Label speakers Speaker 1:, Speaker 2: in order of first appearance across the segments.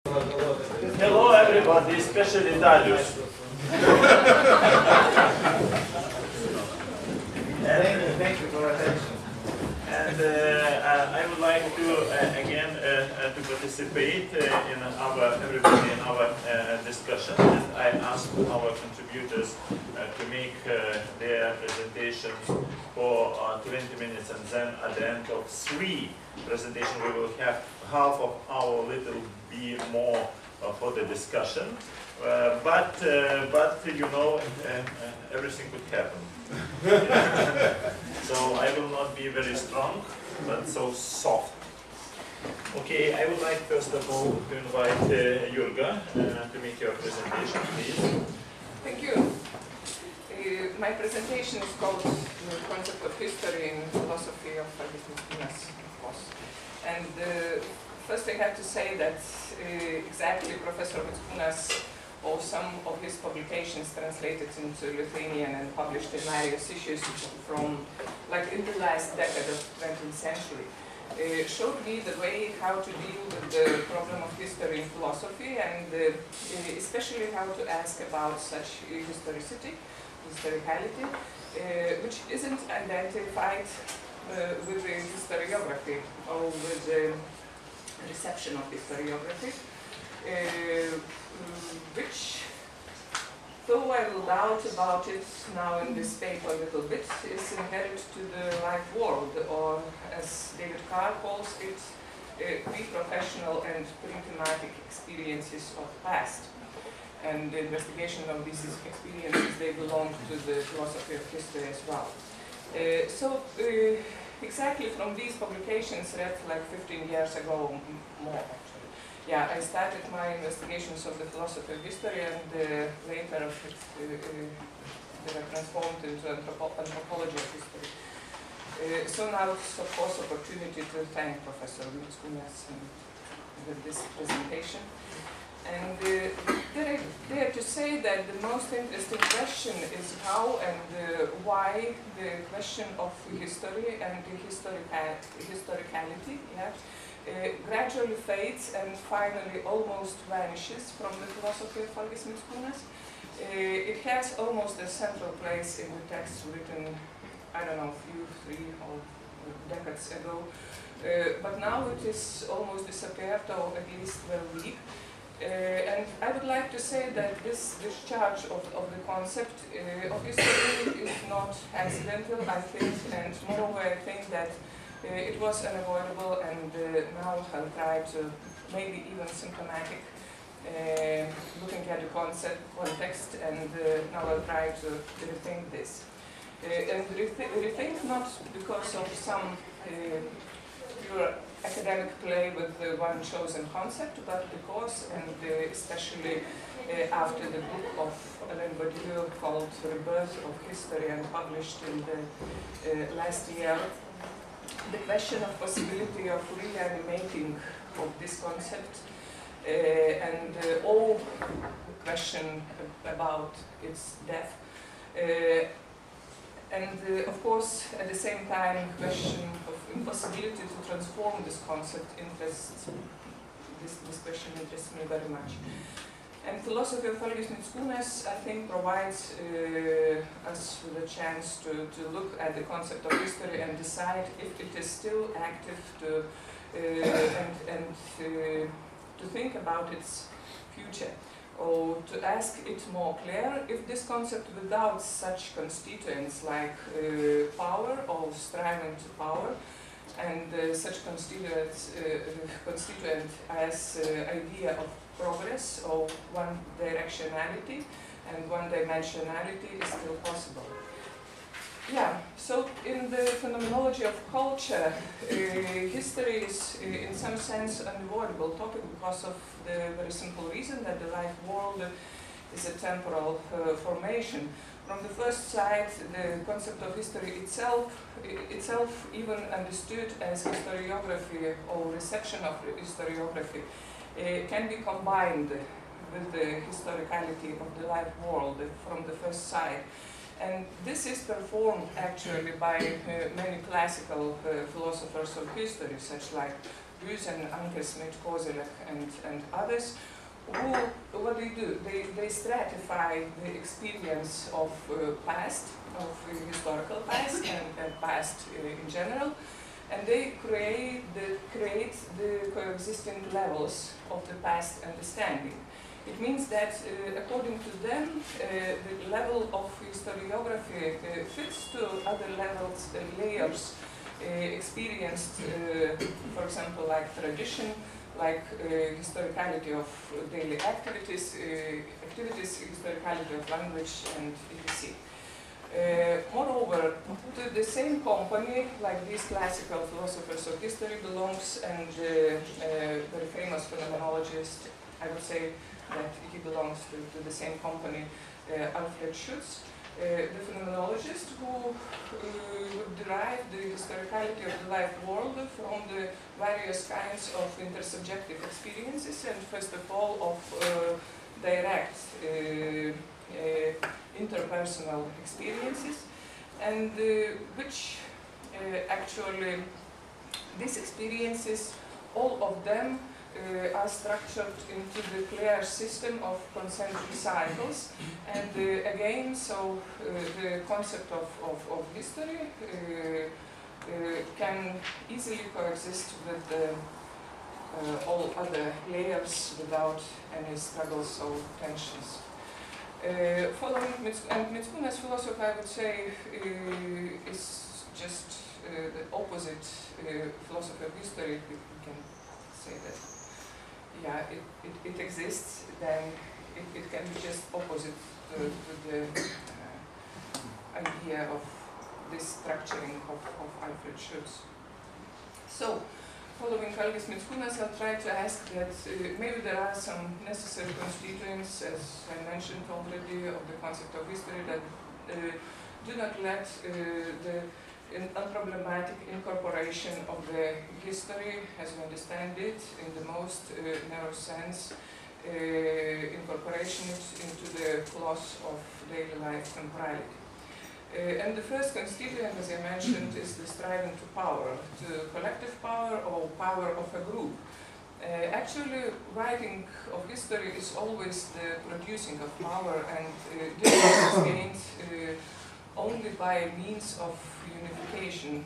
Speaker 1: Hello everybody, especially Darius.
Speaker 2: Thank you for attention.
Speaker 1: And I would like to again to participate in everybody in our discussion. And I ask our contributors to make their presentations for 20 minutes, and then at the end of 3 presentations we will have half of our little be more for the discussion. But you know, everything could happen. So I will not be very strong, but so soft. Okay, I would like first of all to invite Jurga to make your presentation, please.
Speaker 3: Thank you. My presentation is called The Concept of History in Philosophy of Algis Mickūnas, of course. And first I have to say that exactly Professor Mickūnas, or some of his publications translated into Lithuanian and published in various issues from like in the last decade of the 20th century, showed me the way how to deal with the problem of history in philosophy, and especially how to ask about such historicity, historicality, which isn't identified with the historiography or with the reception of historiography. Which, though I will doubt about it now in this paper a little bit, is inherent to the life world, or as David Carr calls it, pre-professional and pre-thematic experiences of the past. And the investigation of these experiences, they belong to the philosophy of history as well. Exactly from these publications read like 15 years ago, more actually. Yeah, I started my investigations of the philosophy of history, and later they were transformed into anthropology of history. So now it's of course opportunity to thank Professor Mickūnas with this presentation. And dare to say that the most interesting question is how and why the question of history and the historicality, yeah, gradually fades and finally almost vanishes from the philosophy of Algis Mickūnas. It has almost a central place in the text written, I don't know, 3 or decades ago, but now it is almost disappeared, or at least very weak. And I would like to say that this discharge of the concept of history is not accidental, I think, and moreover I think that it was unavoidable, and now I'll try to, maybe even symptomatic, looking at the context, and now I'll try to rethink this. And rethink not because of some pure academic play with one chosen concept, but because, and especially after the book of Alain Badiou called Rebirth of History and published in the last year, the question of possibility of reanimating of this concept and all question about its death. And of course, at the same time, question of impossibility to transform this concept interests, this question interests me very much. And philosophy of Algis Mickūnas, I think, provides us with a chance to look at the concept of history and decide if it is still active and to think about its future, or to ask it more clear if this concept without such constituents like power or striving to power, and such constituent as idea of progress or one directionality and one dimensionality is still possible. Yeah, so in the phenomenology of culture, history is in some sense an unavoidable topic because of the very simple reason that the life world is a temporal formation. From the first sight, the concept of history itself even understood as historiography or reception of historiography, can be combined with the historicality of the life world from the first sight. And this is performed actually by many classical philosophers of history, such like and Algis Mickūnas and others, who, what they do, they stratify the experience of past, of historical past and past in general, and they create the coexisting levels of the past understanding. It means that, according to them, the level of historiography fits to other levels, layers experienced, for example, like tradition, like historicality of daily activities, historicality of language, and etc. Moreover, to the same company, like these classical philosophers of history, belongs and very famous phenomenologist, I would say that he belongs to the same company, Alfred Schutz, the phenomenologist who would derive the historicality of the life world from the various kinds of intersubjective experiences, and first of all of direct interpersonal experiences, and which actually these experiences, all of them are structured into the clear system of concentric cycles, and again, so the concept of history can easily coexist with all other layers without any struggles or tensions. Following Mickūnas' philosophy, I would say, is just the opposite philosophy of history. We can say that, yeah, it exists, then it can be just opposite to the idea of this structuring of Alfred Schutz. So, following Algis Mickūnas, I'll try to ask that maybe there are some necessary constituents, as I mentioned already, of the concept of history that do not let the unproblematic incorporation of the history, as we understand it, in the most narrow sense, incorporation into the clause of daily life temporality. And the first constituent, as I mentioned, is the striving to power, to collective power or power of a group. Actually, writing of history is always the producing of power, and this is gained only by means of unification,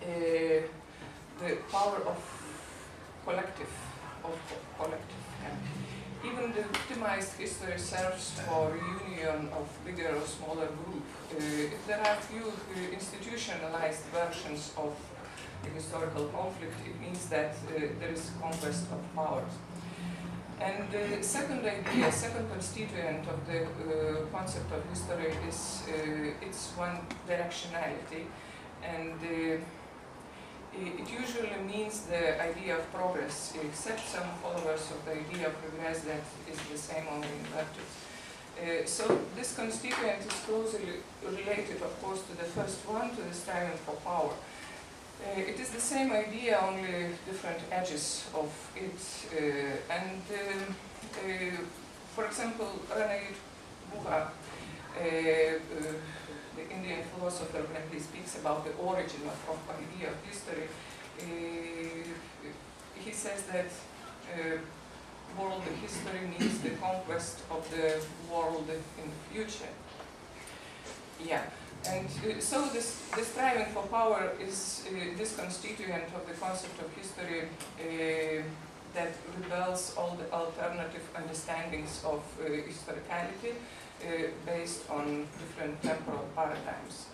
Speaker 3: the power of collective. Even the victimized history serves for reunion of bigger or smaller group. If there are few institutionalized versions of the historical conflict, it means that there is conquest of power. And the second idea, second constituent of the concept of history is its one directionality, and it usually means the idea of progress, except some followers of the idea of regress that is the same, only inverted. So this constituent is closely related, of course, to the first one, to the striving for power. It is the same idea, only different edges of it. For example, Rene Buha, the Indian philosopher, when he speaks about the origin of idea of history, he says that world history means the conquest of the world in the future. Yeah, and so the striving for power is this constituent of the concept of history that rebels all the alternative understandings of historicality based on different temporal paradigms.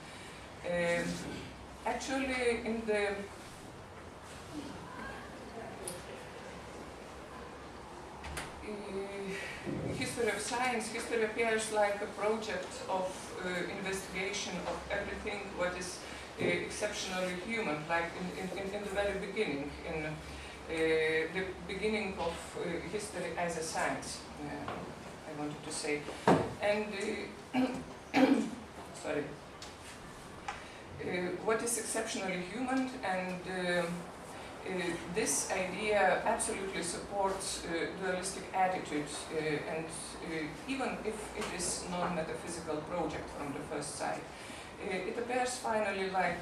Speaker 3: Actually, in the history of science, history appears like a project of investigation of everything what is exceptionally human, like in the very beginning, in the beginning of history as a science, I wanted to say. And sorry, what is exceptionally human, and this idea absolutely supports dualistic attitude, and even if it is non-metaphysical project from the first side. It appears finally like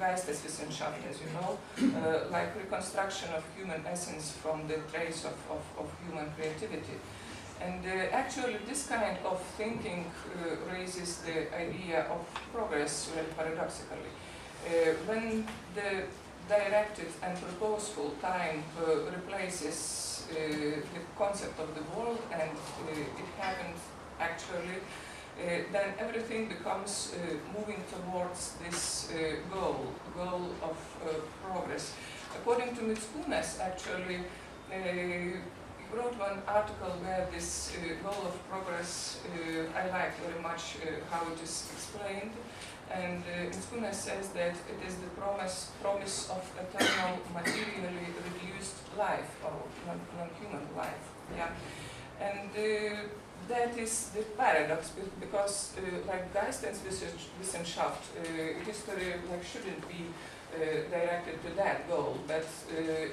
Speaker 3: Geisteswissenschaft, as you know, like reconstruction of human essence from the trace of human creativity. And actually this kind of thinking raises the idea of progress very paradoxically. When the directed and purposeful time replaces the concept of the world, and it happened actually, then everything becomes moving towards this goal of progress. According to Mickūnas, actually, he wrote one article where this goal of progress, I like very much how it is explained. And Mickūnas says that it is the promise of eternal materially reduced life, or non-human life. Yeah, and that is the paradox, because like Geisteswissenschaft, history shouldn't be directed to that goal, but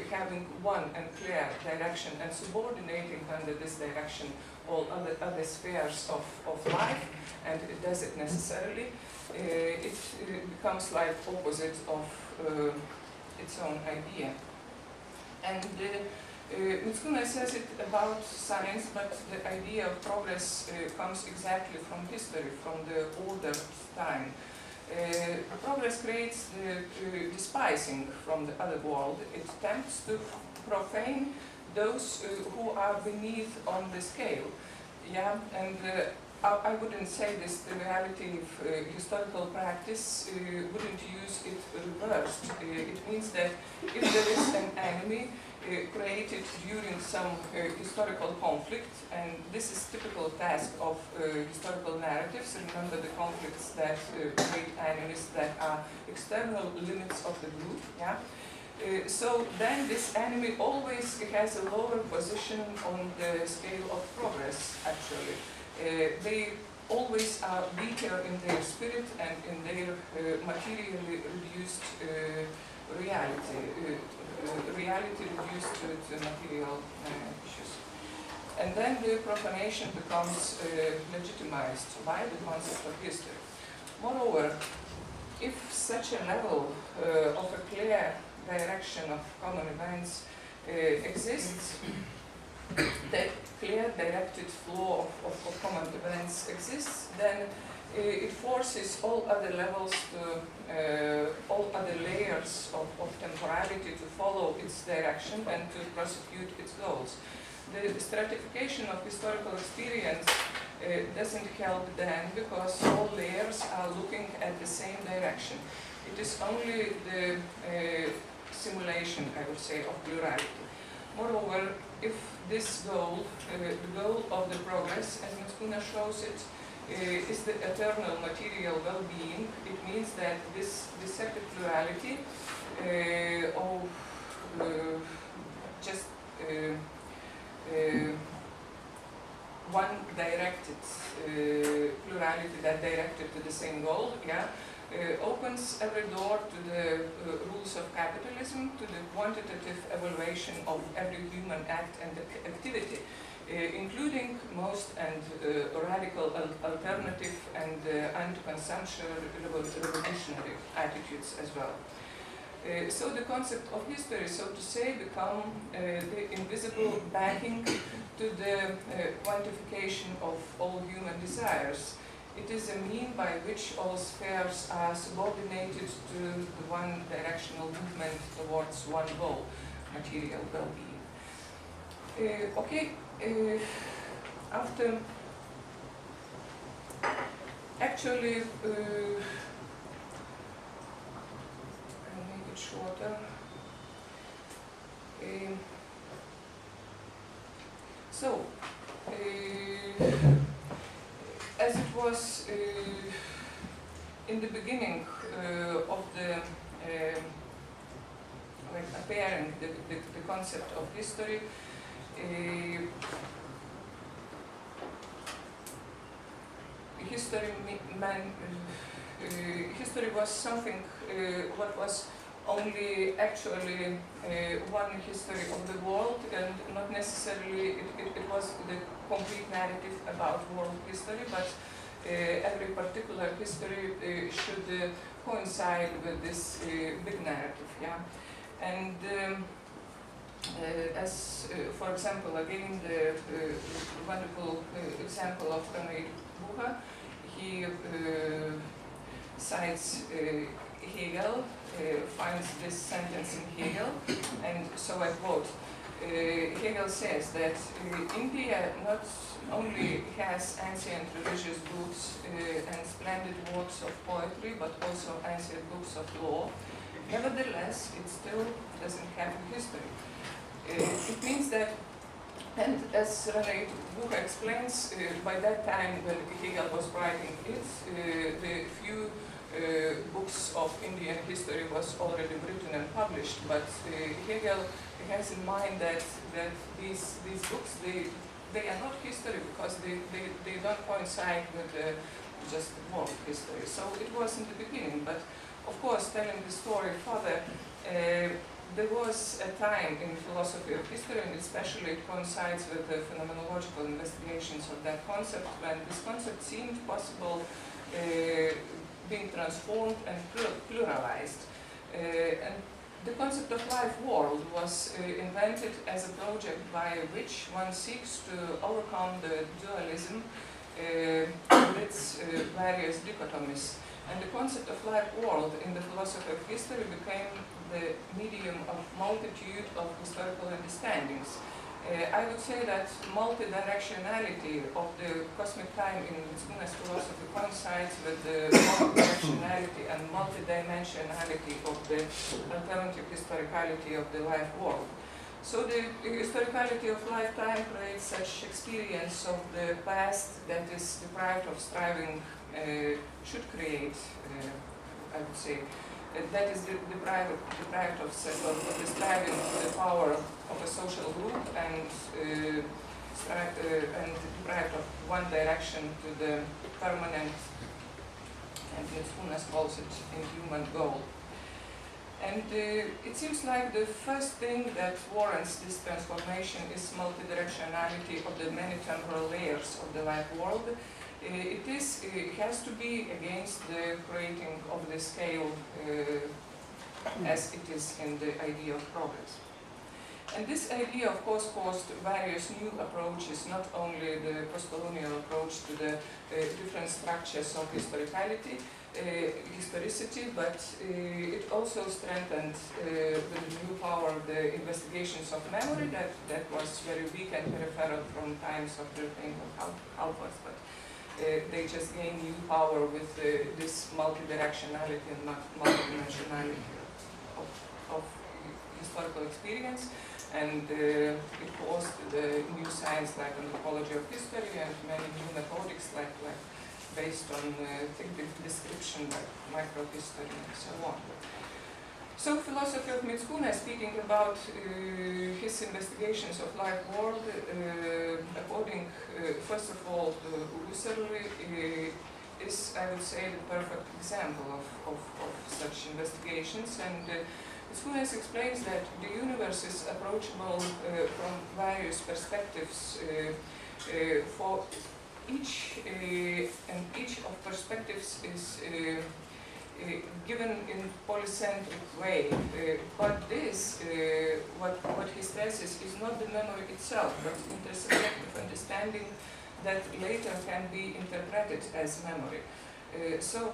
Speaker 3: having one and clear direction and subordinating under this direction all other spheres of life, and it does it necessarily, it becomes like opposite of its own idea. And Mickūnas says it about science, but the idea of progress comes exactly from history, from the older time. Progress creates the despising from the other world. It tends to profane those who are beneath on the scale. Yeah, and I wouldn't say this the reality of historical practice wouldn't use it reversed. It means that if there is an enemy created during some historical conflict, and this is typical task of historical narratives. Remember the conflicts that create enemies that are external limits of the group. Yeah. So then this enemy always has a lower position on the scale of progress, actually. They always are weaker in their spirit and in their materially reduced reality. Reality reduced to material issues. And then the profanation becomes legitimized by the concept of history. Moreover, if such a level of a clear direction of common events exists, that clear directed flow of common events exists, then it forces all other levels to, all other layers of temporality to follow its direction and to prosecute its goals. The stratification of historical experience doesn't help then, because all layers are looking at the same direction. It is only the simulation, I would say, of plurality. Moreover, if this goal, the goal of the progress, as Mickūnas shows it, is the eternal material well-being, it means that this separate plurality of just one directed plurality that directed to the same goal, yeah, opens every door to the rules of capitalism, to the quantitative evaluation of every human act and activity, including most and radical alternative and anti-consumption revolutionary attitudes as well. So the concept of history, so to say, become the invisible backing to the quantification of all human desires. It is a mean by which all spheres are subordinated to the one directional movement towards one goal, material well-being. Okay, after actually I'll make it shorter. So, as it was in the beginning of the appearing the concept of history, history was something what was only actually one history of the world, and not necessarily it was the complete narrative about world history, but every particular history should coincide with this big narrative, yeah. And as, for example, again, the wonderful example of René Bucher, he cites Hegel, finds this sentence in Hegel, and so I quote, Hegel says that India not only has ancient religious books and splendid works of poetry, but also ancient books of law. Nevertheless, it still doesn't have a history. It means that, and as René Bucher explains, by that time when Hegel was writing it, the few books of Indian history was already written and published, but Hegel has in mind that these books, they are not history because they don't coincide with just world history. So it was in the beginning, but of course, telling the story further, there was a time in philosophy of history, and especially it coincides with the phenomenological investigations of that concept, when this concept seemed possible being transformed and pluralized. And the concept of life world was invented as a project by which one seeks to overcome the dualism with its various dichotomies. And the concept of life world in the philosophy of history became the medium of multitude of historical understandings. I would say that multidirectionality of the cosmic time in Mickūnas philosophy coincides with the multidirectionality and multidimensionality of the alternative historicality of the life world. So the historicality of lifetime creates such experience of the past that is deprived of striving, should create, I would say, that is deprived of the striving for the power of a social group and deprived of one direction to the permanent, and Mickūnas calls it, inhuman goal. And it seems like the first thing that warrants this transformation is multidirectionality of the many temporal layers of the life world. It has to be against the creating of the scale as it is in the idea of progress. And this idea, of course, caused various new approaches, not only the postcolonial approach to the different structures of historicity, but it also strengthened with the new power the investigations of memory that was very weak and peripheral from times of the Algis, but they just gained new power with this multidirectionality and multidimensionality of historical experience, and it caused the new science like anthropology of history and many new methodics like based on description like microhistory and so on. So philosophy of Mickūnas, speaking about his investigations of life world, according first of all to Husserl, is, I would say, the perfect example of such investigations. And Mickūnas explains that the universe is approachable from various perspectives. For each of perspectives is given in polycentric way, but this, what he stresses, is not the memory itself, but intersubjective understanding that later can be interpreted as memory. So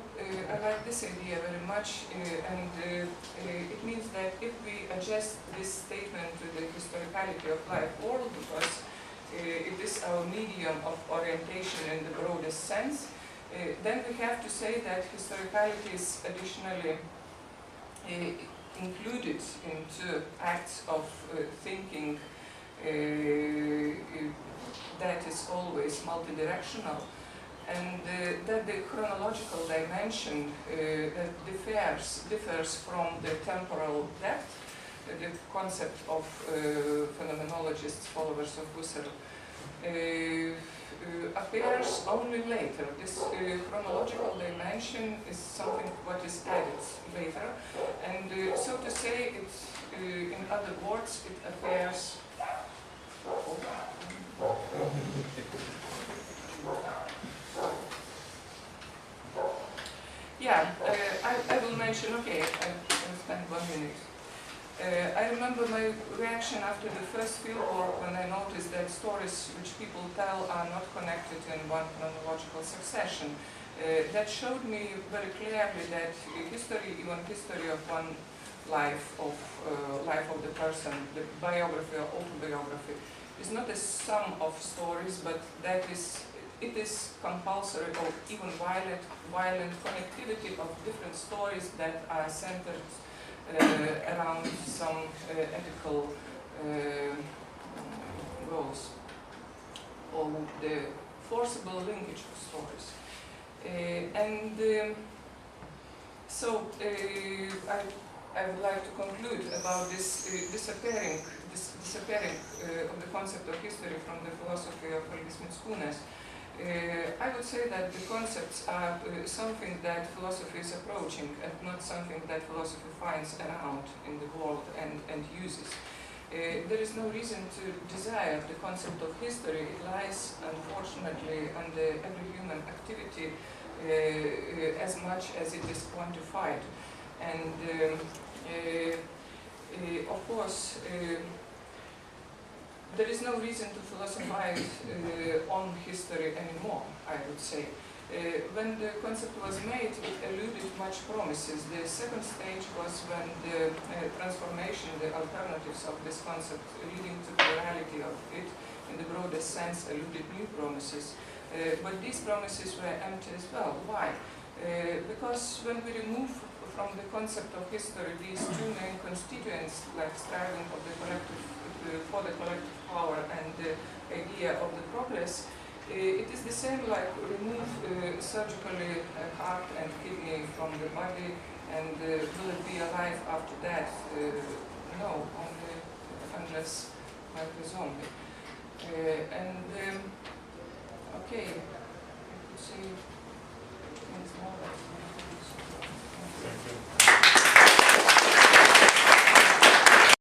Speaker 3: I like this idea very much, and it means that if we adjust this statement to the historicality of life world, because it is our medium of orientation in the broadest sense, then we have to say that historicality is additionally included into acts of thinking that is always multidirectional, and that the chronological dimension that differs from the temporal depth, the concept of phenomenologists, followers of Husserl, appears only later. This chronological dimension is something what is added later, and so to say, it, in other words, it appears. Yeah, I will mention, okay, I will spend 1 minute. I remember my reaction after the first fieldwork when I noticed that stories which people tell are not connected in one chronological succession. That showed me very clearly that history, even history of one life of the person, the biography or autobiography, is not a sum of stories, but that it is compulsory or even violent connectivity of different stories that are centered around some ethical goals, or the forcible linkage of stories. So I would like to conclude about this disappearing of the concept of history from the philosophy of Algis Mickūnas. I would say that the concepts are something that philosophy is approaching and not something that philosophy finds around in the world and uses. There is no reason to desire the concept of history. It lies, unfortunately, under every human activity as much as it is quantified. And of course, there is no reason to philosophize on history anymore, I would say. When the concept was made, it eluded much promises. The second stage was when the transformation, the alternatives of this concept leading to the reality of it, in the broadest sense, eluded new promises. But these promises were empty as well. Why? Because when we remove from the concept of history these two main constituents, like striving of the collective, for the collective power and the idea of the progress, it is the same like remove surgically heart and kidney from the body, and will it be alive after that? No, only unless like a zombie. Okay, I could say